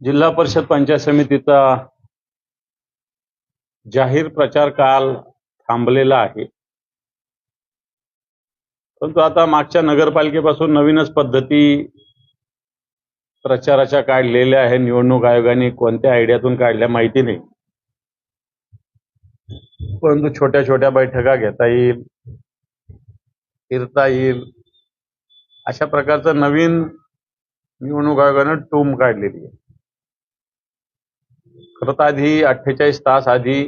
जिल्हा परिषद पंचायत समितीचा जाहीर प्रचार काल थांबलेला आहे. परंतु आता मागच्या नगरपालिकेपासून नवीनच पद्धती प्रचाराच्या काढलेल्या आहे. निवडणूक आयोगाने कोणत्या आयडियातून काढल्या माहिती नाही, परंतु छोट्या छोट्या बैठका घेता येईल, फिरता येईल अशा प्रकारचं नवीन निवडणूक आयोगाने टूम काढलेली आहे. खरं तर आधी 48 तास आधी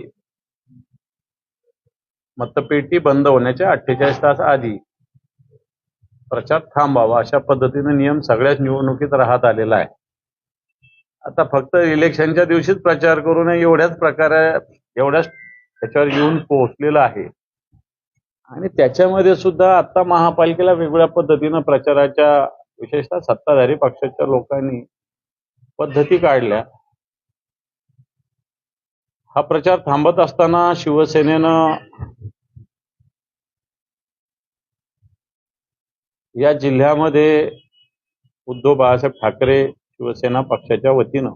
मतपेटी बंद होण्याच्या 48 तास आधी प्रचार थांबावा अशा पद्धतीने नियम सगळ्याच निवडणुकीत राहत आलेला आहे. आता फक्त इलेक्शनच्या दिवशीच प्रचार करू नये एवढ्याच त्याच्यावर येऊन पोहोचलेला आहे. आणि त्याच्यामध्ये सुद्धा आता महापालिकेला वेगवेगळ्या पद्धतीनं प्रचाराच्या विशेषतः सत्ताधारी पक्षाच्या लोकांनी पद्धती काढल्या. हा प्रचार थांबत असताना शिवसेनेनं या जिल्ह्यामध्ये उद्धव बाळासाहेब ठाकरे शिवसेना पक्षाच्या वतीनं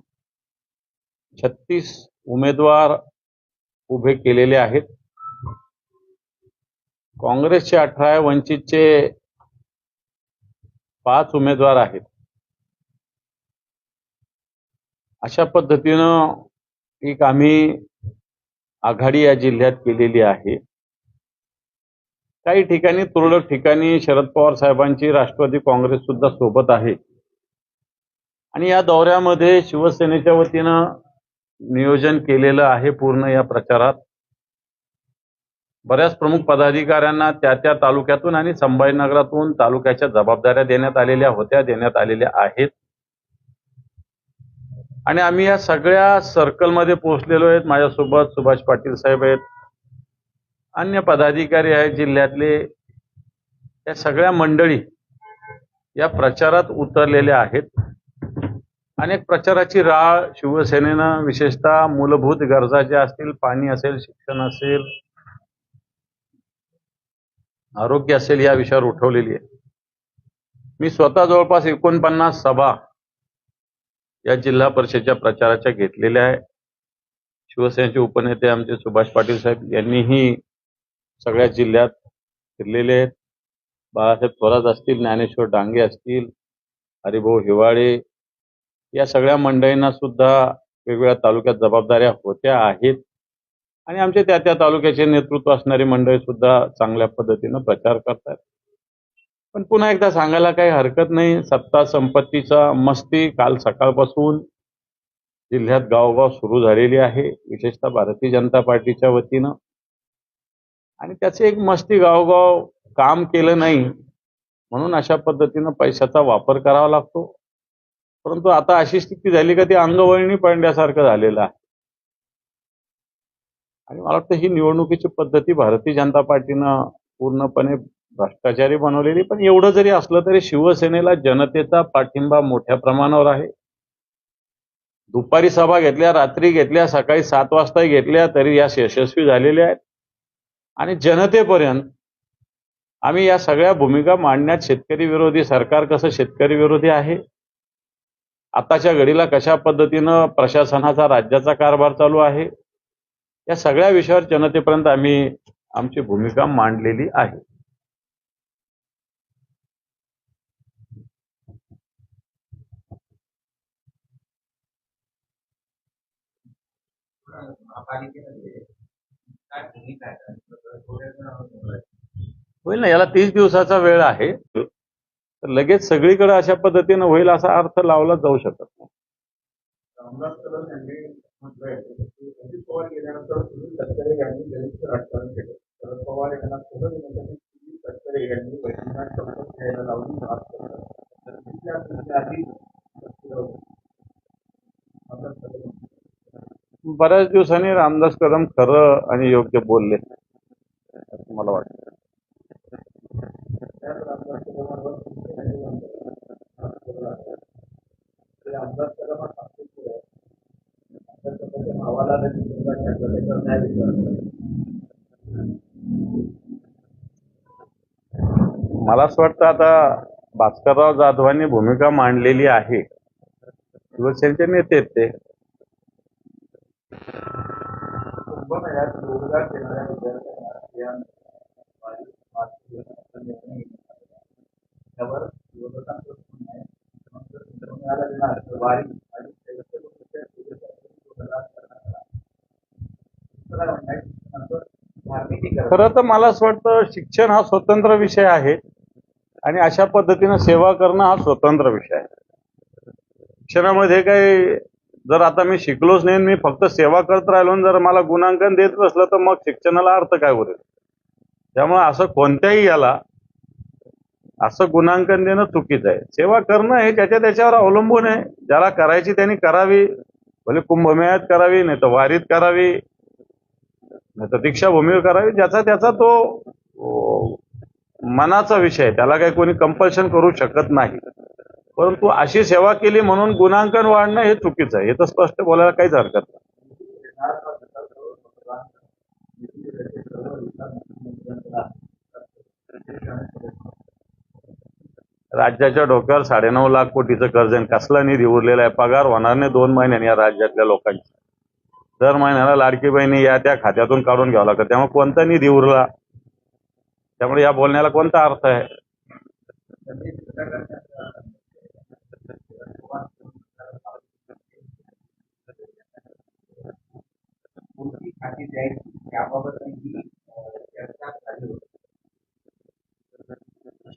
36 उमेदवार उभे केलेले आहेत. काँग्रेसचे 18, वंचितचे 5 उमेदवार आहेत. अशा पद्धतीनं एक आम्ही आघाडी या जिल्ह्यात केलेली आहे. काही ठिकाणी तुरळक ठिकाणी शरद पवार साहेबांची राष्ट्रवादी काँग्रेस सुद्धा सोबत आहे. आणि या दौऱ्यामध्ये शिवसेनेच्या वतीनं नियोजन केलेलं आहे. पूर्ण या प्रचारात बऱ्याच प्रमुख पदाधिकाऱ्यांना त्या तालुक्यातून आणि संभाजीनगरातून तालुक्याच्या जबाबदाऱ्या देण्यात आलेल्या आहेत. आणि आम्ही या सगळ्या सर्कलमध्ये पोहोचलेलो आहेत. माझ्यासोबत सुभाष पाटील साहेब आहेत, अन्य पदाधिकारी आहेत जिल्ह्यातले. या सगळ्या मंडळी या प्रचारात उतरलेल्या आहेत. अनेक प्रचाराची राळ शिवसेनेनं विशेषतः मूलभूत गरजा ज्या असतील, पाणी असेल, शिक्षण असेल, आरोग्य असेल, या विषयावर उठवलेली आहे. मी स्वतः जवळपास 49 सभा या जिल्हा परिषदेच्या प्रचाराच्या घेतलेल्या आहे. शिवसेनेचे उपनेते आमचे सुभाष पाटील साहेब यांनीही सगळ्या जिल्ह्यात फिरलेले आहेत. बाळासाहेब थोरात असतील, ज्ञानेश्वर डांगे असतील, हरिभाऊ हिवाळे, या सगळ्या मंडळींना सुद्धा वेगवेगळ्या तालुक्यात जबाबदाऱ्या होत्या आहेत. आणि आमचे त्या तालुक्याचे नेतृत्व असणारी मंडळी सुद्धा चांगल्या पद्धतीनं प्रचार करतात. पण पुन्हा एकदा सांगायला काही हरकत नाही, सत्ता संपत्तीचा मस्ती काल सकाळपासून जिल्ह्यात गावोगाव सुरू झालेली आहे, विशेषतः भारतीय जनता पार्टीच्या वतीनं. आणि त्याचे एक मस्ती गावोगाव काम केलं नाही म्हणून अशा पद्धतीनं पैशाचा वापर करावा लागतो. परंतु आता अशी स्थिती झाली का ती अंगवळणी पडण्यासारखं झालेलं आहे. आणि मला वाटतं ही निवडणुकीची पद्धती भारतीय जनता पार्टीनं पूर्णपणे भ्रष्टाचारी बनवलेली. पण एवढं जरी असलं तरी शिवसेनेला जनतेचा पाठिंबा मोठ्या प्रमाणावर आहे. दुपारी सभा घेतल्या, रात्री घेतल्या, सकाळी 7 वाजता घेतल्या, तरी या यशस्वी झालेल्या आहेत. आणि जनतेपर्यंत आम्ही या सगळ्या भूमिका मांडण्यात शेतकरी विरोधी सरकार कसं शेतकरी विरोधी आहे, आताच्या घडीला कशा पद्धतीनं प्रशासनाचा राज्याचा कारभार चालू आहे, या सगळ्या विषयावर जनतेपर्यंत आम्ही आमची भूमिका मांडलेली आहे. होईल ना, याला 30 दिवसाचा वेळ आहे. तर लगेच सगळीकडे अशा पद्धतीनं होईल असा अर्थ लावला जाऊ शकत नाही. अजित पवार गेल्यानंतर शेतकरी राजकारण केलं. शरद पवार यांना शेतकरी घ्यायला लावली. बऱ्याच दिवसांनी रामदास कदम खरं आणि योग्य बोलले असं मला वाटतं. मला असं वाटतं आता भास्करराव जाधवांनी भूमिका मांडलेली आहे. शिवसेनेचे नेते आहेत ते. कुंभमेळ्यात रोजगार देणाऱ्या विद्यार्थ्यांना त्यावर विरोधकांचं म्हणणं आहे. कुंभमेळ्याला देणार वारी आणि खरं तर मला असं वाटतं शिक्षण हा स्वतंत्र विषय आहे आणि अशा पद्धतीनं सेवा करणं हा स्वतंत्र विषय आहे. शिक्षणामध्ये काही जर आता मी शिकलोच नाही, मी फक्त सेवा करत राहिलो आणि जर मला गुणांकन देत असलं तर मग शिक्षणाला अर्थ काय उरेल. त्यामुळे असं कोणत्याही याला असं गुणांकन देणं चुकीचं आहे. सेवा करणं हे त्याच्यावर अवलंबून आहे. ज्याला करायची त्यांनी करावी, भले कुंभमेळ्यात करावी, नाही तर वारीत करावी, नाही तर दीक्षाभूमीवर करावी. ज्याचा त्याचा तो मनाचा विषय आहे, त्याला काही कोणी कंपल्शन करू शकत नाही. परंतु अशी सेवा केली म्हणून गुणांकन वाढणं हे चुकीचं आहे. हे तर स्पष्ट बोलायला काहीच हरकत नाही. राज्याच्या डोक्यावर 9.5 लाख कोटीचं कर्ज आहे. कसला निधी उरलेला आहे? पगार होणार नाही 2 महिन्यांनी या राज्यातल्या लोकांची. दर महिन्याला लाडकी बहिणी या त्या खात्यातून काढून घ्यावं लागतं. त्यामुळे कोणता निधी उरला? त्यामुळे या बोलण्याला कोणता अर्थ आहे?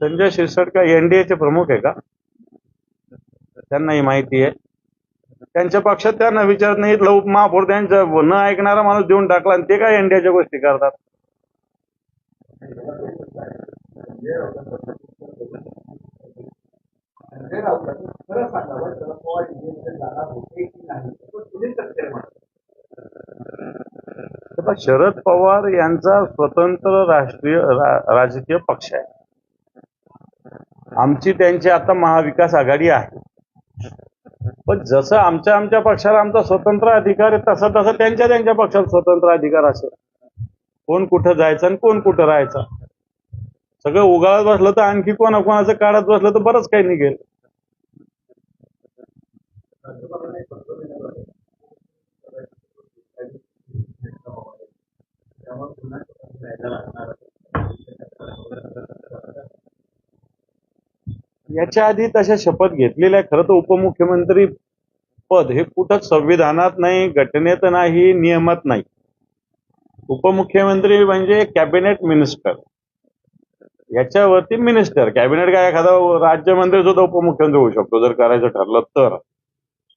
संजय शिरसाट एनडीएचे प्रमुख आहे का? त्यांनाही माहिती आहे. त्यांच्या पक्षात त्यांना विचारत नाही. महापौर त्यांच्या न ऐकणारा माणूस देऊन टाकला आणि ते काय एनडीएच्या गोष्टी करतात. शरद पवार यांचा स्वतंत्र राजकीय पक्ष आहे. आमची त्यांची आता महाविकास आघाडी आहे. पण जसं आमच्या पक्षाला आमचा स्वतंत्र अधिकार आहे तसा त्यांच्या पक्षाला स्वतंत्र अधिकार असेल. कोण कुठं जायचं आणि कोण कुठं राहायचं. सगळं उगाळत बसलं तर आणखी कोणाचं काढत बसलं तर बरंच काही निघेल. याच्या आधी तशा शपथ घेतलेल्या. खरं तर उपमुख्यमंत्री पद हे कुठंच संविधानात नाही, घटनेत नाही, नियमात नाही. उपमुख्यमंत्री म्हणजे कॅबिनेट मिनिस्टर. याच्यावरती मिनिस्टर, कॅबिनेट काय एखादा राज्यमंत्री सुद्धा उपमुख्यमंत्री होऊ शकतो जर करायचं ठरलं तर.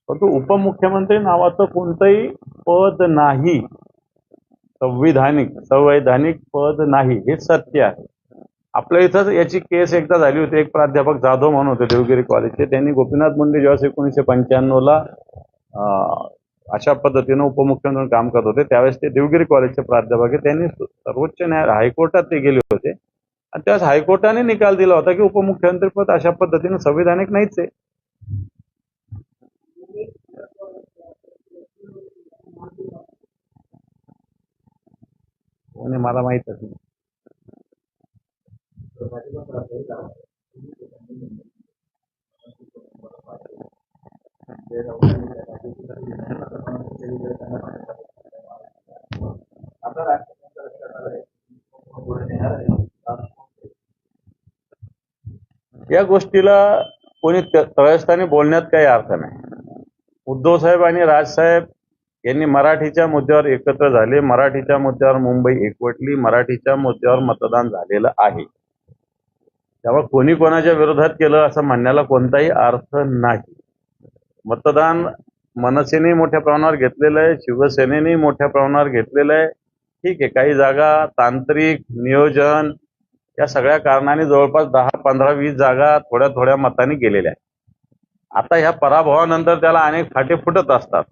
परंतु उपमुख्यमंत्री नावाचं कोणतंही पद नाही, संवैधानिक पद नाही, हे सत्य आहे. आपल्या इथंच याची केस एकदा झाली होती. एक प्राध्यापक जाधव म्हणून होते देवगिरी कॉलेजचे. त्यांनी गोपीनाथ मुंडे जेव्हा 1995ला अशा पद्धतीनं उपमुख्यमंत्री काम करत होते त्यावेळेस ते देवगिरी कॉलेजचे प्राध्यापक आहे. त्यांनी सर्वोच्च हायकोर्टात ते गेले होते आणि त्यावेळेस हायकोर्टाने निकाल दिला होता की उपमुख्यमंत्री पद अशा पद्धतीनं संविधानिक नाहीच आहे. कोणी मला माहितच नाही. या गोष्टीला कोणी तळस्थानी बोलण्यात काही अर्थ नाही. उद्धव साहेब आणि राजसाहेब यांनी मराठीच्या मुद्द्यावर एकत्र झाले. मराठीच्या मुद्द्यावर मुंबई एकवटली. मराठीच्या मुद्द्यावर मतदान झालेलं आहे. त्यामुळे कोणी कोणाच्या विरोधात केलं असं म्हणण्याला कोणताही अर्थ नाही. मतदान मनसेने मोठ्या प्रमाणावर घेतलेलं आहे, शिवसेनेने मोठ्या प्रमाणावर घेतलेलं आहे. ठीक आहे, काही जागा तांत्रिक नियोजन या सगळ्या कारणाने जवळपास 10, 15, 20 जागा थोड्या मतांनी गेलेल्या आहेत. आता ह्या पराभवानंतर त्याला अनेक फाटे फुटत असतात.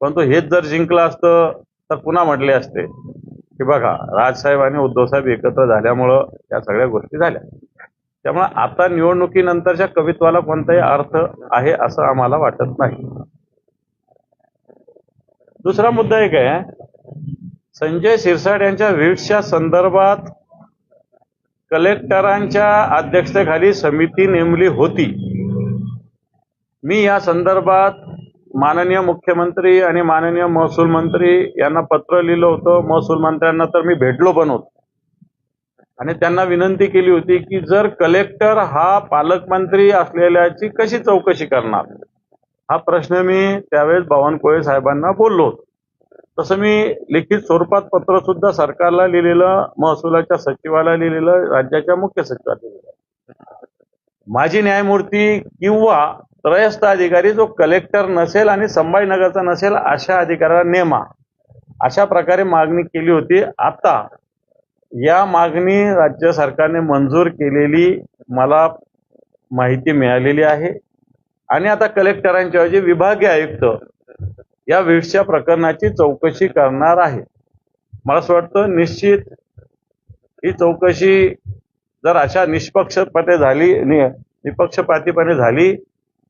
परंतु हेच जर जिंकलं असतं तर पुन्हा म्हटले असते की बघा राजसाहेब आणि उद्धवसाहेब एकत्र झाल्यामुळं या सगळ्या गोष्टी झाल्या. त्यामुळे आता निवडणुकीनंतरच्या कवित्वाला कोणताही अर्थ आहे असं आम्हाला वाटत नाही. दुसरा मुद्दा एक आहे, संजय शिरसाट यांच्या रीट्सच्या संदर्भात कलेक्टरांच्या अध्यक्षतेखाली समिती नेमली होती. मी या संदर्भात माननीय मुख्यमंत्री आणि माननीय महसूल मंत्री यांना पत्र लिहिलं होतं. महसूल मंत्र्यांना तर मी भेटलो पण होतो आणि त्यांना विनंती केली होती की जर कलेक्टर हा पालकमंत्री असलेल्याची कशी चौकशी करणार, हा प्रश्न मी त्यावेळेस बावनकुळे साहेबांना बोललो होतो. तसं मी लिखित स्वरूपात पत्र सुद्धा सरकारला लिहिलेलं, महसुलाच्या सचिवाला लिहिलेलं, राज्याच्या मुख्य सचिवाला लिहिलेलं. माजी न्यायमूर्ती किंवा त्रयस्थ अधिकारी जो कलेक्टर नसेल आणि संभाजीनगरचा नसेल अशा अधिकाऱ्याला नेमा, अशा प्रकारे मागणी केली होती. आता या मागणी राज्य सरकारने मंजूर केलेली मला माहिती मिळालेली आहे आणि आता कलेक्टरांच्या ऐवजी विभागीय आयुक्त या विषया प्रकरणाची चौकशी करणार आहे. मला असं वाटतं निश्चित ही चौकशी जर अशा निष्पक्षपातीपणे झाली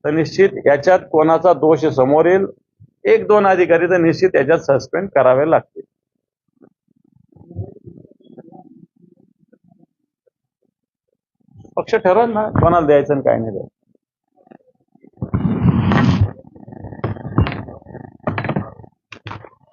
तर निश्चित याच्यात कोणाचा दोष समोर येईल. 1-2 अधिकारी तर निश्चित याच्यात सस्पेंड करावे लागतील. पक्ष ठरवल ना कोणाला द्यायचं आणि काय नाही द्यायचं.